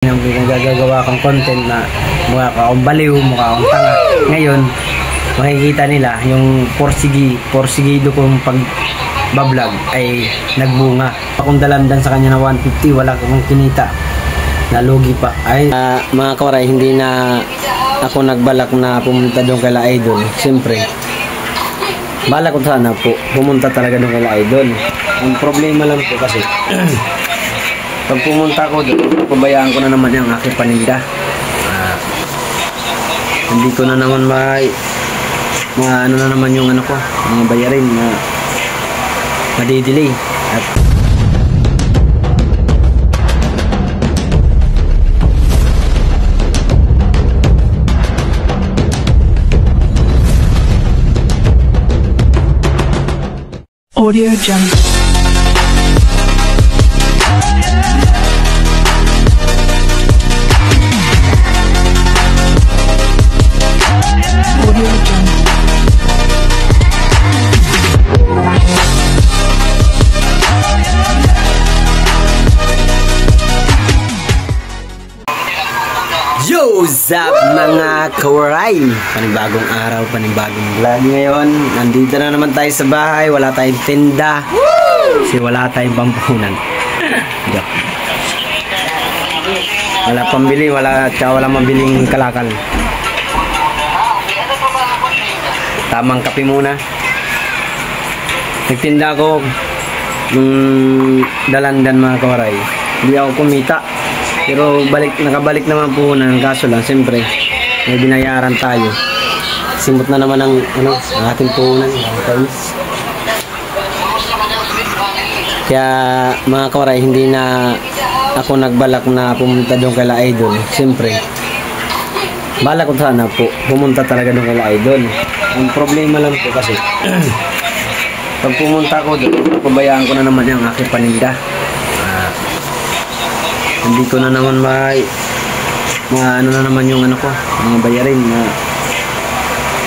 Yung gagawa kong content na mukha akong baliw, mukha akong tanga. Ngayon, makikita nila yung porsigido kong pag-vlog ay nagbunga. Akong dalandan sa kanya na 150, wala akong kinita. Nalugi pa. Ay, mga kawaray, hindi na ako nagbalak na pumunta doon kay La Idol. Siyempre, balak ko sana po pumunta talaga doon kay La Idol. Ang problema lang po kasi pag pumunta ko doon, pabayaan ko na naman yung aking paninda. Hindi ko na naman ano na naman yung ano ko, mga bayarin na madidelay. At Audio Jungle. What's up mga kawaray? Panibagong araw, panibagong vlog ngayon. Nandito na naman tayo sa bahay. Wala tayong tinda kasi wala tayong pampunan. Wala pambili, wala mabiling kalakal. Tamang kape muna. Nagtinda ako dalandan mga kawaray. Hindi ako kumita, pero nakabalik naman po ng kaso lang, siyempre may binayaran tayo. Simot na naman ang ating puhunan, kaya mga kawaray, hindi na ako nagbalak na pumunta doon kay La Idol. Siyempre, balak ko sana po pumunta talaga doon kay La Idol. Ang problema lang po kasi pag pumunta ko doon, pabayaan ko na naman yung aking paninda. Hindi ko na naman ano na naman yung ano ko, mga bayarin na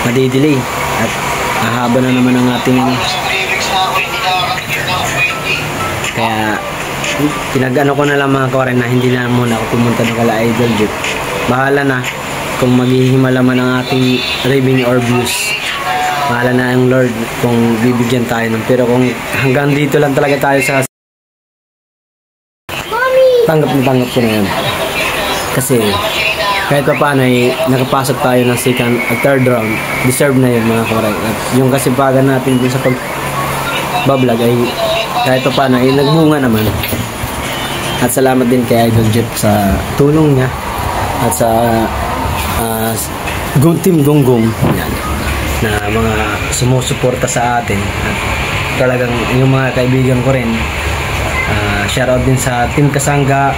madidelay. At mahaba na naman ang ating ano. Kaya pinag-ano ko na lang mga kawarin na hindi na muna ako pumunta ng Kala Idol Jeep. Bahala na kung maghihimala man ang ating revenue or views. Bahala na yung Lord kung bibigyan tayo ng. Pero kung hanggang dito lang talaga tayo sa tanggap ko na yan. Kasi kahit pa paano ay nakapasok tayo ng second at third round, deserve na yun mga kawaray. At yung kasipagan natin dun sa pag-vlog ay kahit pa paano ay nagbunga naman. At salamat din kay Idol Jeff sa tulong niya at sa Team Gonggong yan, na mga sumusuporta sa atin. At talagang yung mga kaibigan ko rin, shoutout din sa Team Kasangga,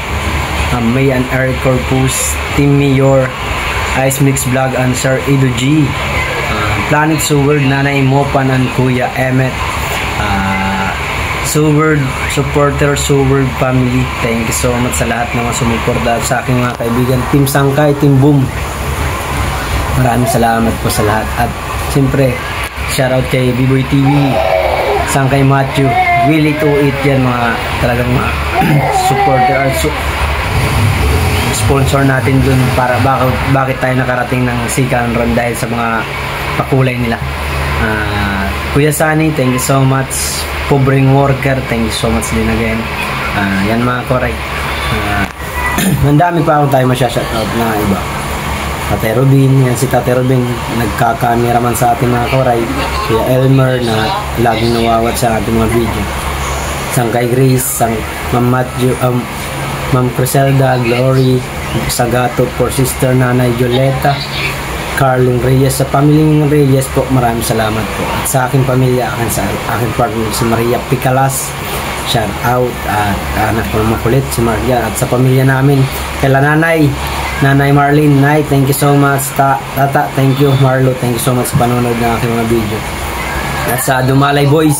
May and Eric Corpus, Team Mayor, Ice Mix Vlog, and Sir Edo G, Planet Seward, Nanay Mopan and Kuya Emmet, Seward supporter, Seward family. Thank you so much sa lahat ng mga sumuporta sa aking mga kaibigan. Team Sangkay, Team Boom, maraming salamat po sa lahat. At siyempre shoutout kay B-Boy TV, Sangkay Matthew, Willie to Eat, yan mga talagang mga supporter at sponsor natin dun para bakit tayo nakarating ng second round dahil sa mga pakulay nila. Kuya Sunny, thank you so much. Pobreng Worker, thank you so much din again. Yan mga koray. Ang dami pa ako tayo masya-shoutout na iba. Tate Robin, yan si Tate Robin, nagkakamera man sa ating mga kawaray. Kuya Elmer na laging nawawat sa ating mga video. Sangkay Grace, Ma'am Matthew, Ma'am Criselda, Glory, Sagato, for Sister Nanay Violeta, Carling Reyes, sa pamilyang Reyes po, maraming salamat po. At sa aking pamilya, aking partner si Maria Picalas, shout out. At anak ko makulit si Maria, at sa pamilya namin, kaila Nanay Marlene, Nay, thank you so much. Tata, thank you. Marlo, thank you so much sa panonood ng aking mga video. At sa Dumalay Boys,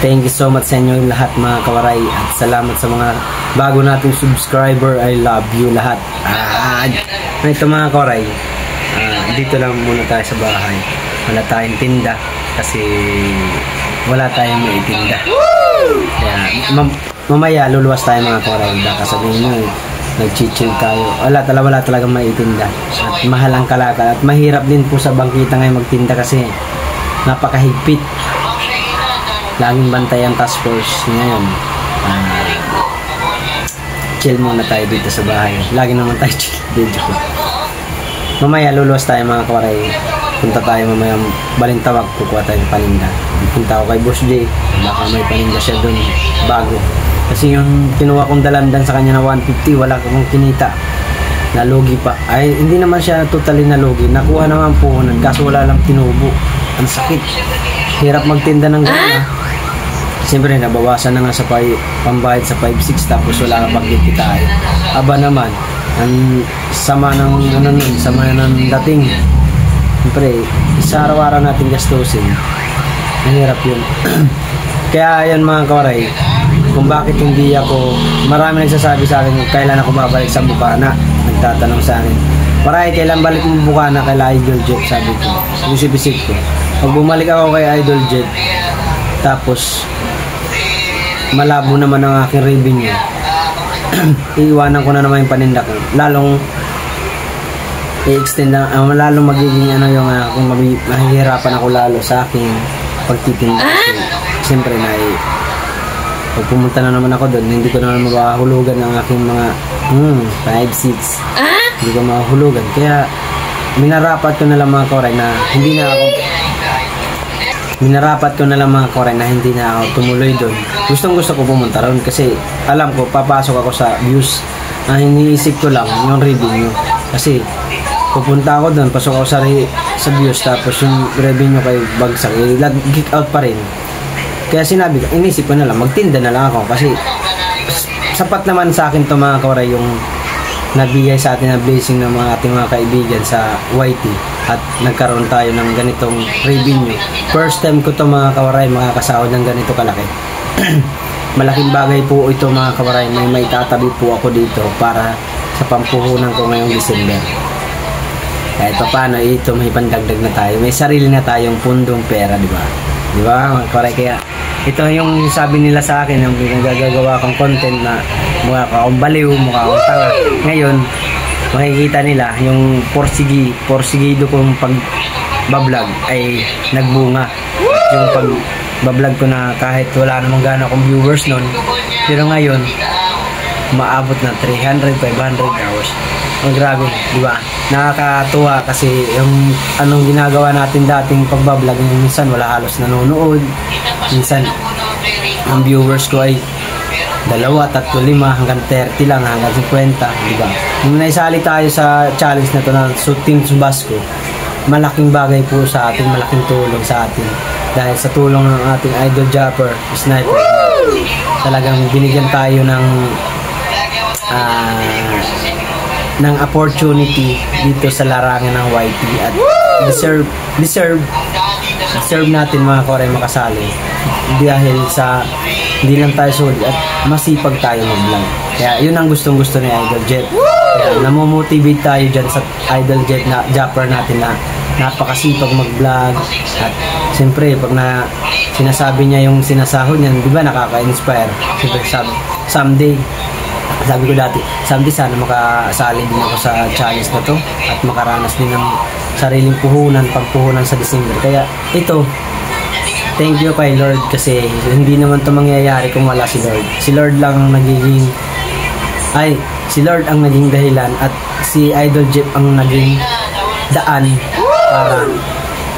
thank you so much sa inyo lahat mga kawaray. At salamat sa mga bago nating subscriber. I love you lahat. Ito mga kawaray, dito lang muna tayo sa bahay. Wala tayong tinda kasi wala tayong maitinda. Kaya mamaya luluwas tayo mga kawaray. Baka sabihin nyo, nag-chill tayo. Wala talagang maitinda. At mahal ang kalakal. At mahirap din po sa bangkita ngayon magtinda kasi napakahigpit. Laging bantay ang task force ngayon. Chill muna tayo dito sa bahay. Lagi naman tayo chill dito. Mamaya luluwas tayo mga kawaray. Punta tayo mamaya Balintawak, kukuha tayo ng paninda. Punta ako kay Boss J. Baka may paninda siya doon bago. Kasi yung kinuha kong dalandan sa kanya na 150, wala akong kinita. Nalugi pa. Ay, hindi naman siya totally nalugi. Nakuha naman puhunan, kaso wala lang tinubo. Ang sakit. Hirap magtinda ng gano'n. Siyempre, nabawasan na nga sa pambayad sa 5-6, tapos wala ka pagkikitain. Aba naman, ang sama ng dating. Siyempre, sa araw-araw natin gastusin. Mahirap yun. Kaya yan mga kawaray, kung bakit hindi ako, marami nagsasabi sa akin kung kailan ako babalik sa Bukana. Nagtatanong sa akin, Paray, kailan balik mo Bukana kay Idol Jet, sabi ko. Isip-isip ko. Pag bumalik ako kay Idol Jet, tapos malabo naman ang aking revenue, iiwanan ko na naman yung paninda ko. Lalong i-extend na, lalong magiging yung kung mahihirapan ako lalo sa aking pagtitinda. Siyempre na pag pumunta na naman ako doon, hindi ko naman makahulugan ang aking mga 5-6. Hindi ko makahulugan. Kaya minarapat ko na lang mga koray na hindi na ako tumuloy doon. Gusto ko pumunta ron kasi alam ko papasok ako sa views. Iniisip ko lang yung revenue. Kasi pupunta ako doon, pasok ako sa views, tapos yung revenue kay bagsak, geek out pa rin. Kaya sinabi ko, inisip ko na lang, magtinda na lang ako kasi sapat naman sa akin to mga kawaray yung nabigay sa atin na blessing ng mga ating mga kaibigan sa YT at nagkaroon tayo ng ganitong revenue. First time ko to mga kawaray makakasahod ng ganito kalaki. Malaking bagay po ito mga kawaray, may tatabi po ako dito para sa pampuhunan ko ngayong December. Kahit pa paano ito, may pandagdag na tayo, may sarili na tayong pundong pera, di ba? Di ba mga kawaray? Kaya ito yung sabi nila sa akin, yung pinagagawa kong content na mukha akong baliw, mukha akong tanga. Ngayon, makikita nila yung porsigido kong pag-bablog ay nagbunga. Yung pag-bablog ko na kahit wala namang gano'n akong viewers nun, pero ngayon, maabot na 300, 500 hours. Ang grabe, di ba? Nakakatuwa kasi yung anong ginagawa natin dating pagbablog, minsan wala halos nanonood, minsan ang viewers ko ay 2, 3, 5 hanggang 30 lang, hanggang 50, di ba? Nung naisali tayo sa challenge na to na Team Subasco, malaking bagay po sa atin, malaking tulong sa atin dahil sa tulong ng ating idol Japper Sniper. Talagang binigyan tayo ng opportunity dito sa larangan ng YT at deserve natin mga koray makasali dahil sa hindi lang tayo solid at masipag tayo mag-vlog. Kaya yun ang gustong-gusto ni Idol Jet. Kaya namomotivate tayo dyan sa Idol Jet na Japper natin na napakasipag mag-vlog at siyempre pag sinasabi niya yung sinasahod niya, di ba nakaka-inspire. Siyempre someday, sabi ko dati, someday sana makasali din ako sa challenge na to at makaranas din ng sariling pagpuhunan sa December. Kaya ito, thank you kay Lord kasi hindi naman to mangyayari kung wala si Lord. Si Lord lang si Lord ang naging dahilan at si Idol Jeep ang naging daan para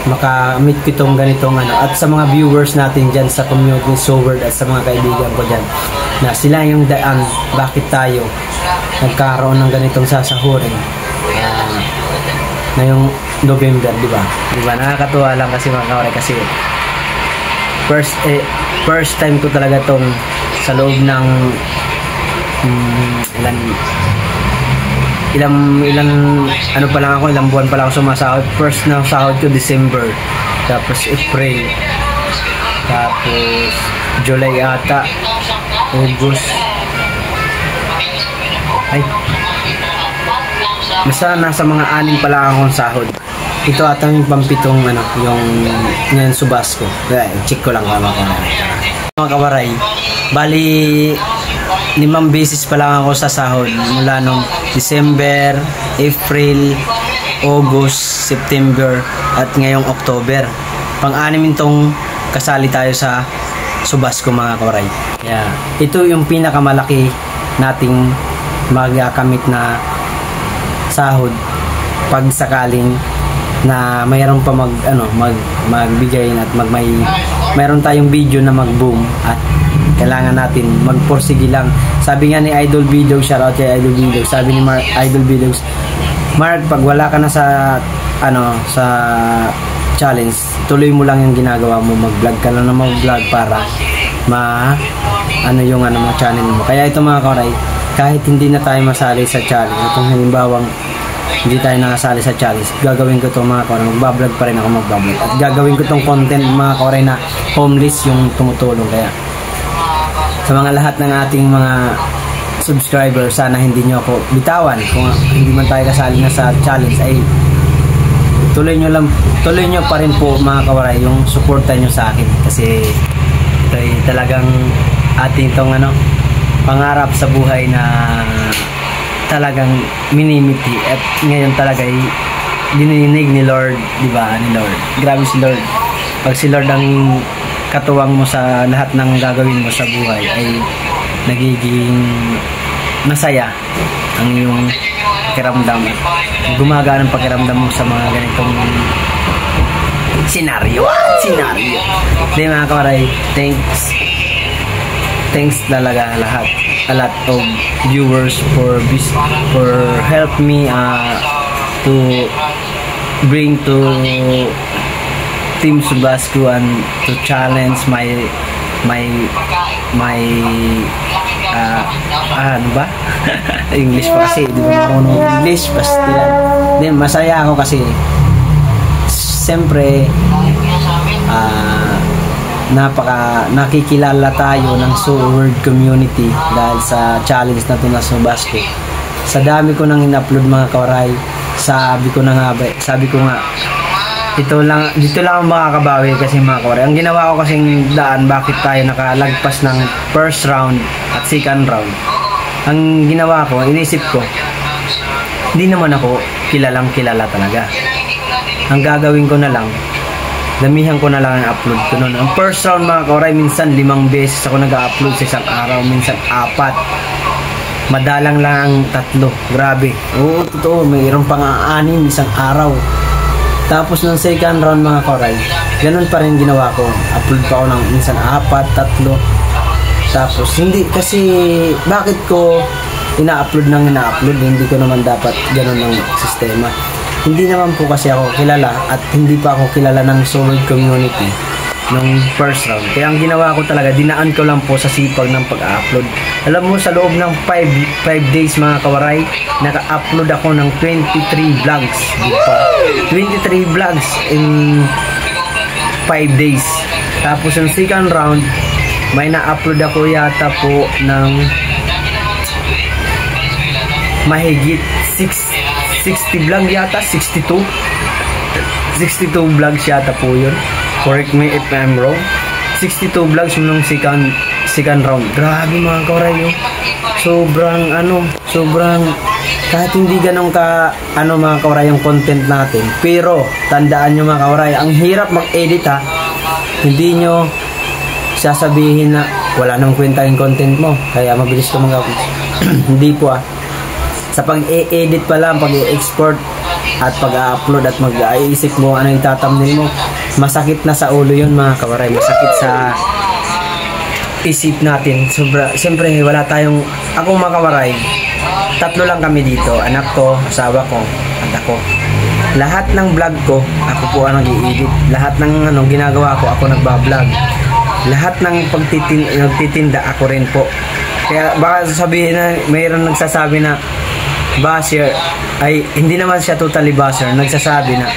makamit ko itong ganitong at sa mga viewers natin dyan sa community Soward at sa mga kaibigan ko dyan na sila yung daan bakit tayo nagkaroon ng ganitong sasahurin ngayong November, di ba? Di ba? Nakakatuwa lang kasi mga kawaray kasi first time ko talaga tong sa loob ng ilang buwan pa lang ako sumasahod. First na sahod ko December, tapos April, tapos July ata, August, basta nasa mga 6 pa lang akong sahod. Ito ata yung pampitong yung ngayon Subasco. Check ko lang mga kawaray. Bali 5 beses pa lang ako sa sahod mula nung December, April, August, September at ngayong October. Pang-anim itong kasali tayo sa Subasco mga kawaray. Kaya ito yung pinakamalaki nating magagamit na sahod pag sakaling na mayroon pa magbigay at mayroon tayong video na mag-boom at kailangan natin magporsige lang. Sabi nga ni Idol Video, shoutout kay Idol Video, sabi ni Idol Videos, Mark, pag wala ka na sa sa challenge, tuloy mo lang yung ginagawa mo, mag-vlog ka lang na mag-vlog para yung mo channel mo. Kaya ito mga kawaray, kahit hindi na tayo masali sa challenge, kung halimbawang hindi tayo nakasali sa challenge, gagawin ko to mga kawaray, magbablog pa rin ako magbablog at gagawin ko tong content mga kawaray na homeless yung tumutulong. Kaya sa mga lahat ng ating mga subscribers, sana hindi nyo ako bitawan. Kung hindi man tayo kasali na sa challenge, ay tuloy nyo pa rin po mga kawaray yung suporta nyo sa akin, kasi ito ay talagang ating tong pangarap sa buhay na talagang minimiti at ngayon talaga ay dininig ni Lord, di ba? Ni Lord, grabe si Lord. Pag si Lord ang katuwang mo sa lahat ng gagawin mo sa buhay, ay nagiging masaya ang iyong pakiramdam. Gumagana ang pakiramdam mo sa mga ganitong senaryo. Di mga kawaray, thanks talaga lahat. A lot of viewers for help me to bring to Team Subasco and to challenge my English pa kasi, di ba marunong English, basta din masaya ako kasi siyempre nakikilala tayo ng Sword community dahil sa challenge na ito na Subasco. Sa dami ko nang in-upload mga kawaray, sabi ko nga dito lang ang makakabawi kasi mga kawaray. Ang ginawa ko kasing daan bakit tayo nakalagpas ng first round at second round, ang ginawa ko, inisip ko, hindi naman ako kilala talaga. Ang gagawin ko na lang, damihan ko na lang ang upload ko noon. Ang first round mga kawaray, minsan 5 beses ako nag-upload sa isang araw, minsan 4. Madalang lang 3. Grabe. Oo, totoo, mayroon pang 6 isang araw. Tapos nung second round mga kawaray, ganun pa rin ginawa ko. Upload pa ako ng minsan 4, 3. Tapos hindi, kasi bakit ko ina-upload, hindi ko naman dapat ganun ng sistema. Hindi naman po kasi ako kilala at hindi pa ako kilala ng Sword community nung first round. Kaya ang ginawa ko talaga, dinaan ko lang po sa sipag ng pag-upload. Alam mo, sa loob ng 5 days mga kawaray, naka-upload ako ng 23 vlogs. Diba? 23 vlogs in 5 days. Tapos yung second round, may na-upload ako yata po ng mahigit 60 vlog yata, 62 vlogs yata po yun. Correct me if I'm wrong. 62 vlogs nung second round. Grabe mga kawaray, sobrang kahit hindi ganun ka mga kawaray yung content natin, pero tandaan nyo mga kawaray, ang hirap mag-edit ha. Hindi nyo sasabihin na wala nang kwenta yung content mo kaya mabilis ka mag-upload. Hindi po sa pag-e-edit pa lang, pag-e-export at pag-upload at mag-iisip mo ano yung thumbnail mo, masakit na sa ulo yun mga kawaray, masakit sa isip natin. Siyempre wala tayong, ako mga kawaray, 3 lang kami dito, anak ko, asawa ko at ako. Lahat ng vlog ko ako po ang nag-i-edit, lahat ng ginagawa ko ako nagba-vlog, lahat ng pagtitinda ako rin po. Kaya baka sabihin na mayroon nagsasabi na basher, ay hindi naman siya totally basher. Nagsasabi na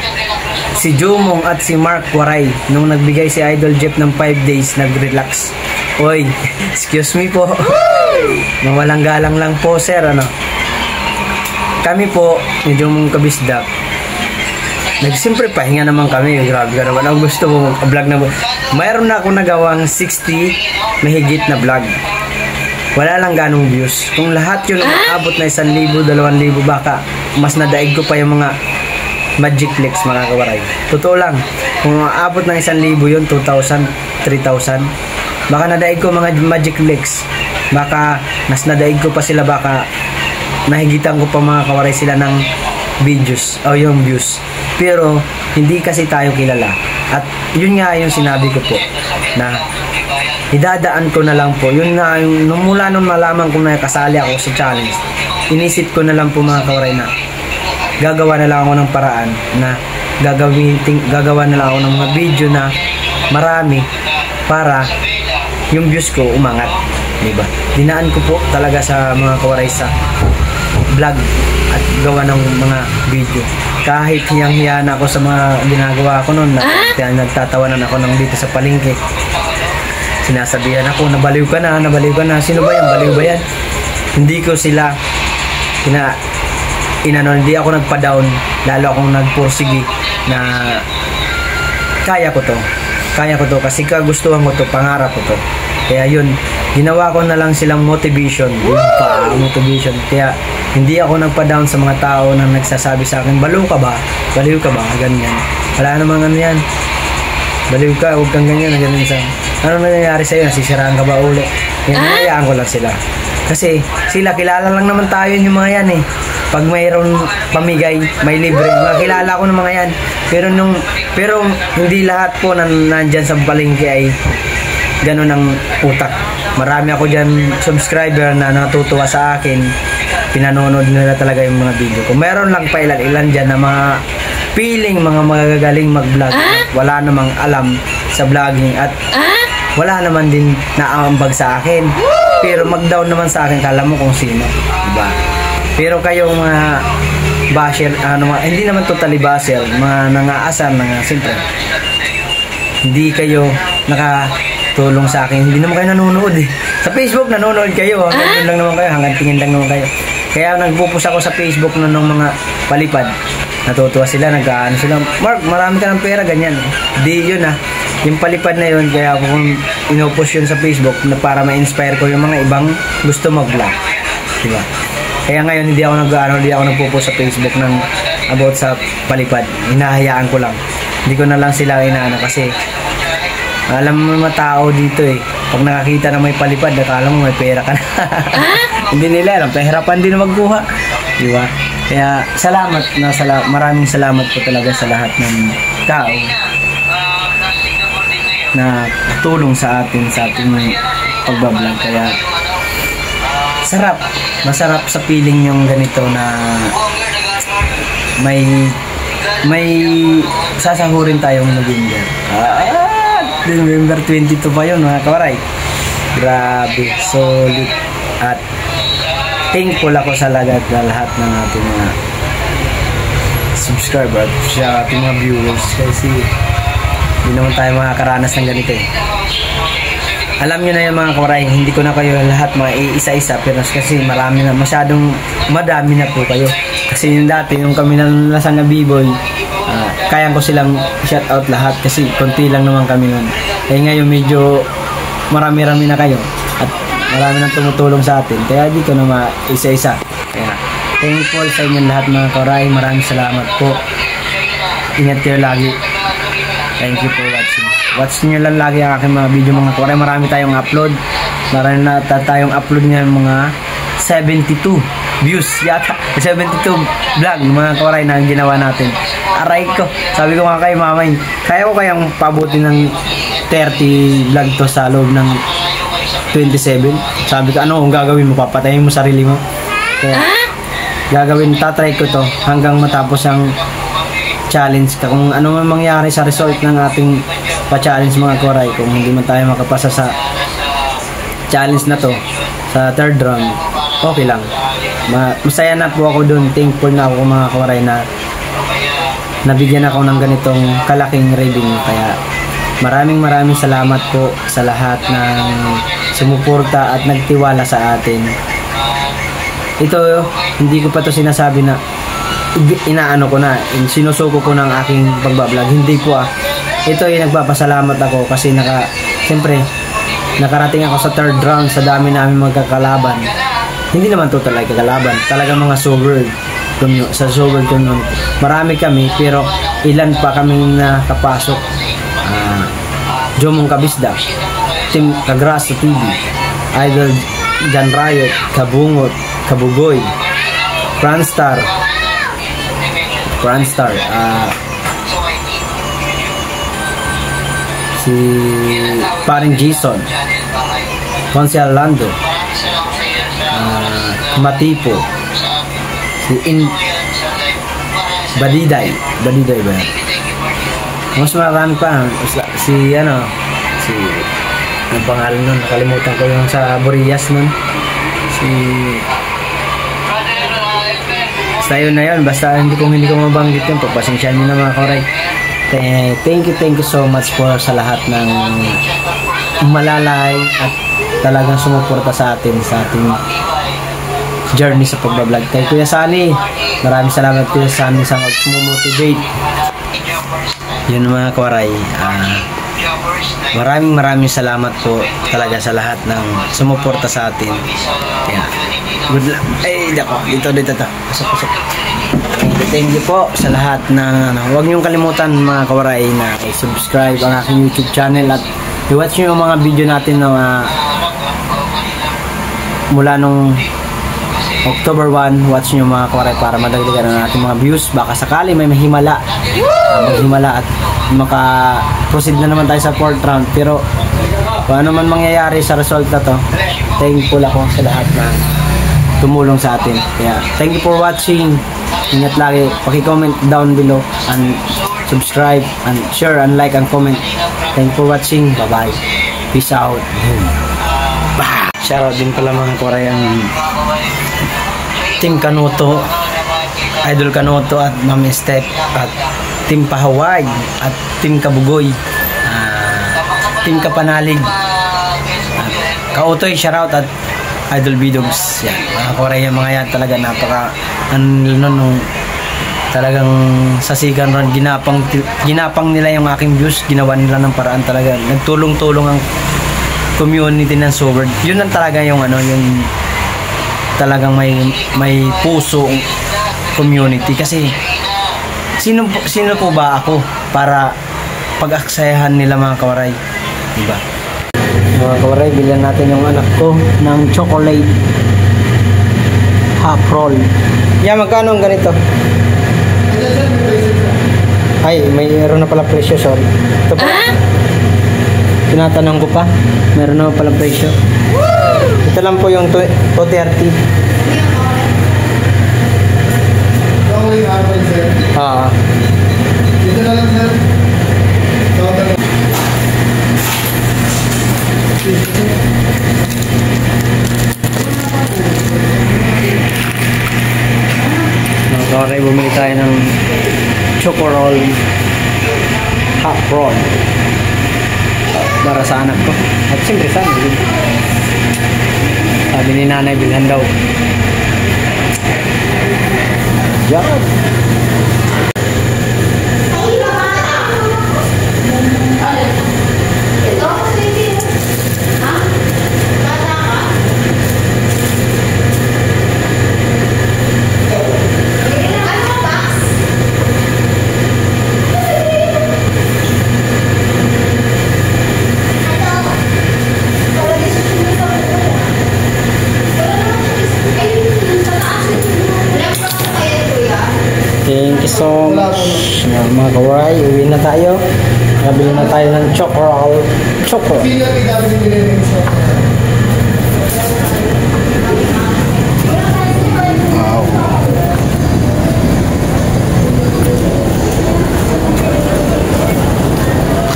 si Jumong at si Mark Waray nung nagbigay si Idol Jeff ng 5 days nag-relax. Oy, excuse me po. Mawalang galang lang po sir, kami po ni Jumong Kabisdak, siyempre pahinga naman kami. Grabe ka naman, ang gusto mo vlog na mayroon na akong nagawang 60 mahigit na vlog. wala lang ganong views. Kung lahat yun umabot na 1,000, 2,000, baka mas nadaig ko pa yung mga Magic Flex, mga kawaray. Totoo lang, kung umabot ng 1,000 yun, 2,000, 3,000, baka nadaig ko mga Magic Flex. Baka mas nadaig ko pa sila, baka nahigitan ko pa, mga kawaray, sila ng videos o yung views. Pero hindi kasi tayo kilala. At yun nga yung sinabi ko po, na idadaan ko na lang po. Yun nga yung mula nung malaman kong nakasali ako sa challenge, inisip ko na lang po, mga kawaray, na gagawa na lang ako ng paraan na gagawa na lang ako ng mga video na marami para yung views ko umangat, diba? Dinaan ko po talaga sa mga kawaray sa vlog at gawa ng mga video. Kahit hiyang-hiya na ako sa mga ginagawa ko noon, nagtatawanan ako ng dito sa palengke. Sinasabihan ako, nabaliw ka na. Sino ba yan? Baliw ba yan? Hindi ko sila hindi ako nagpa-down, lalo akong nagpursigi na kaya ko to kasi kagustuhan ko to, pangarap ko to. Kaya yun, ginawa ko na lang silang motivation. Kaya hindi ako nagpa-down sa mga tao na nagsasabi sa akin, baliw ka ba, ganyan. Wala namang ano yan, baliw ka, huwag kang ganyan, ganyan sa ano nangyayari sa'yo, nasisiraan ka ba ulit. Kaya nangyayaan ko lang sila, kasi sila, kilala lang naman tayo yung mga yan eh. Pag mayroon pamigay, may libre, makilala ko ng mga yan. Pero hindi lahat po nandyan sa palengke ay ganun ang utak. Marami ako dyan subscriber na natutuwa sa akin, pinanonood nila talaga yung mga video ko. Meron lang pa ilan dyan na mga piling, mga magagaling mag-vlog, wala namang alam sa vlogging at wala naman din naaambag sa akin. Pero mag-down naman sa akin, kala mo kung sino, diba? Pero kayong mga basher, hindi naman totally basher, mga nangaasar, siyempre hindi kayo nakatulong sa akin, hindi naman kayo nanonood eh. Sa Facebook nanonood kayo, hanggang lang naman kayo, hanggang tingin lang naman kayo. Kaya nagpupus ako sa Facebook ng mga palipad, natutuwa sila, nag-aano sila, Mark, marami ka ng pera, ganyan. Di yun yung palipad na yun, kaya ako kung inupos yun sa Facebook na para ma-inspire ko yung mga ibang gusto mag-vlog, diba? Kaya ngayon hindi ako nagpo-post sa Facebook ng about sa palipad. Hinahayaan ko lang. Hindi ko na lang sila inaano kasi alam mo mga tao dito eh. Pag nakakita na may palipad, nakala mo may pera ka na. Hindi nila alam, pahirapan din na magkuha. Diba? Kaya maraming salamat po talaga sa lahat ng tao na tulong sa ating pagbablog. Kaya masarap sa feeling yung ganito na may sasahurin tayong November. November 22 pa yun, mga kawaray. Grabe, solid. At thankful ako sa lahat ng ating mga subscriber at sa ating mga viewers kasi hindi naman tayo makakaranas ng ganito eh. Alam nyo na yung mga kawaray, hindi ko na kayo lahat mga isa-isa, pero kasi madami na po kayo. Kasi yung dati, yung kami nalasang na B-boy, kaya ko silang shout out lahat kasi konti lang naman kami nun. Kaya ngayon medyo marami-rami na kayo at marami nang tumutulong sa atin, kaya di ko na isa-isa. Kaya thankful sa inyo lahat, mga kawaray, maraming salamat po. Ingat kayo lagi. Thank you for watching. Watch nyo lang lagi ang aking mga video, mga kawaray. Marami tayong upload. Marami na tayong upload nga mga 72 views yata. 72 vlog, mga kawaray, na ginawa natin. Aray ko. Sabi ko nga kay mamay, kaya ko kayang pabuti ng 30 vlog to sa loob ng 27. Sabi ko, ano kung gagawin mo? Papatayin mo sarili mo. Kaya tatry ko to hanggang matapos ang challenge ka. Kung ano man mangyari sa result ng ating pa-challenge, mga kawaray, kung hindi man tayo makapasa sa challenge na to sa third round, okay lang. Masaya na po ako dun. Thankful na ako, mga kawaray, na nabigyan ako ng ganitong kalaking revenue. Kaya maraming salamat po sa lahat ng sumuporta at nagtiwala sa atin. Ito, hindi ko pa to sinasabi na inaano ko na, sinusuko ko ng aking pagbablog. Hindi po ito ay nagpapasalamat ako kasi siyempre nakarating ako sa third round sa dami namin magkakalaban. Hindi naman total ay kagalaban, talagang mga sober sa sober community. Marami kami pero ilan pa kami nakapasok. Jomong Kabisda, Team Kagraso TV, Idol Jan Riot, Kabungot, Kabugoy, Franstar, si Paring Jason, Consial Lando, Matipo, si Badiday ba yan? Mas marami pa si ang pangalan nun, nakalimutan ko yung sa Boreas nun, basta yun na yun, basta hindi ko mabanggit yun, pagpasensyahan nyo na mga koray. Thank you so much po sa lahat ng malalay at talagang sumuporta sa ating journey sa pagbablog. Kay Kuya Sunny, maraming salamat Kuya Sunny sa mag-motivate. Yun mga koray, maraming salamat po talaga sa lahat ng sumuporta sa atin. Kaya, good luck. Dito pasok. Thank you po sa lahat na huwag niyong kalimutan mga kawaray na i-subscribe ang aking YouTube channel at i-watch niyo yung mga video natin na mula nung October 1. Watch niyo mga kawaray para madagdagan ang ating mga views. Baka sakali may mahimala at maka-proceed na naman tayo sa 4th round. Pero kung ano man mangyayari sa result na to, thankful ako sa lahat na tumulong sa atin. Kaya thank you for watching. Ingat lagi, paki-comment down below and subscribe and share and like and comment. Thank you for watching. Bye bye. Peace out. Shoutout din pala mga korayang Team Kanoto, Idol Kanoto at Mami Step at Team Pahawag at Team Kabugoy, Team Kapanalig, Kautoy, shoutout at Idol Bidogs. Yan, mga Korea, mga yan talaga talagang sa second round ginapang nila yung aking views, ginawa nila ng paraan talaga. Nagtulong-tulong ang community ng Sword. Yun ang talaga yung yung talagang may puso community kasi sino po ba ako para pag-aksayahan nila mga kawaray, diba? Mga kawaray, bilhan natin yung anak ko ng chocolate half roll. Magkano ang ganito? Ay, mayroon na pala presyo, sorry. Ito pa. Tinatanong ko pa, meron na pala presyo. Ito lang po yung 230. Dito na lang, sir. Okay, bumili tayo ng choco roll half roll para sa anak ko at siyempre sa amin. Sabi ni nanay bilhan daw. Job. Thank you so much mga kawaray. Uwi na tayo. Nabili na tayo ng choco roll. Wow.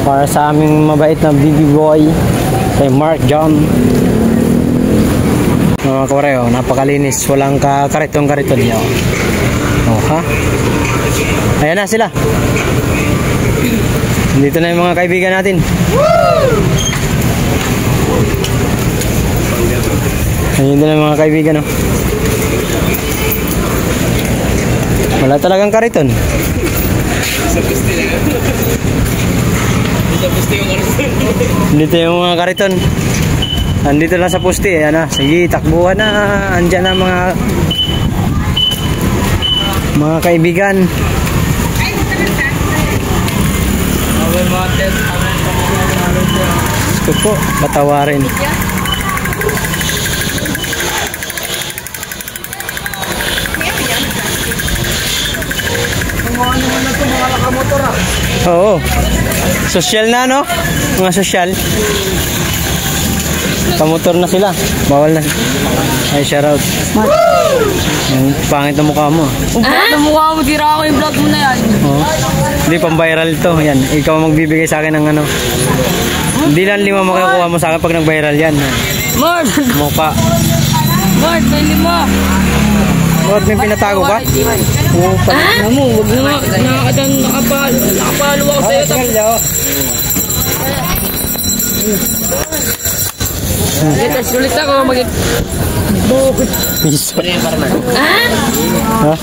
Para sa aming mabait na baby boy kay Mark John. Mga kawaray, napakalinis. Walang kariton-kariton niya. Ha? Ayan na sila. Dito na yung mga kaibigan natin. Ayun na yung mga kaibigan. Wala talagang kariton. Dito yung mga kariton. Andito lang sa poste, ayan na. Sige, takbuhan na. Andyan na mga kaibigan. Ito po, patawarin. Oo. Social na, no? Mga social. Kamotor na sila. Bawal na. Ay, shoutout. Pangit na mukha mo. Pangit na mukha mo, tira ako yung vlog mo na yan. Oo. Hindi, pang-viral to. Yan. Ikaw magbibigay sa akin ng ano. Hindi lang 5 makukuha mo sa akin pag nag-viral yan. Mord! Mukha. Mord, may 5. Bakit may pinatago ka? Oo, Ano mo, huwag na nga. Nakapalo ako sa'yo. Dito, sulit ako. Piso. Ha? Ha?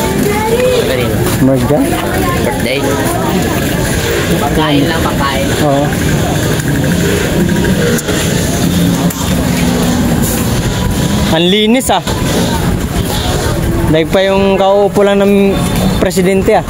Marga? Birthday. Pagkain lang, pagkain. Oo. Ang linis ah. Like pa yung kauupo lang ng presidente ah.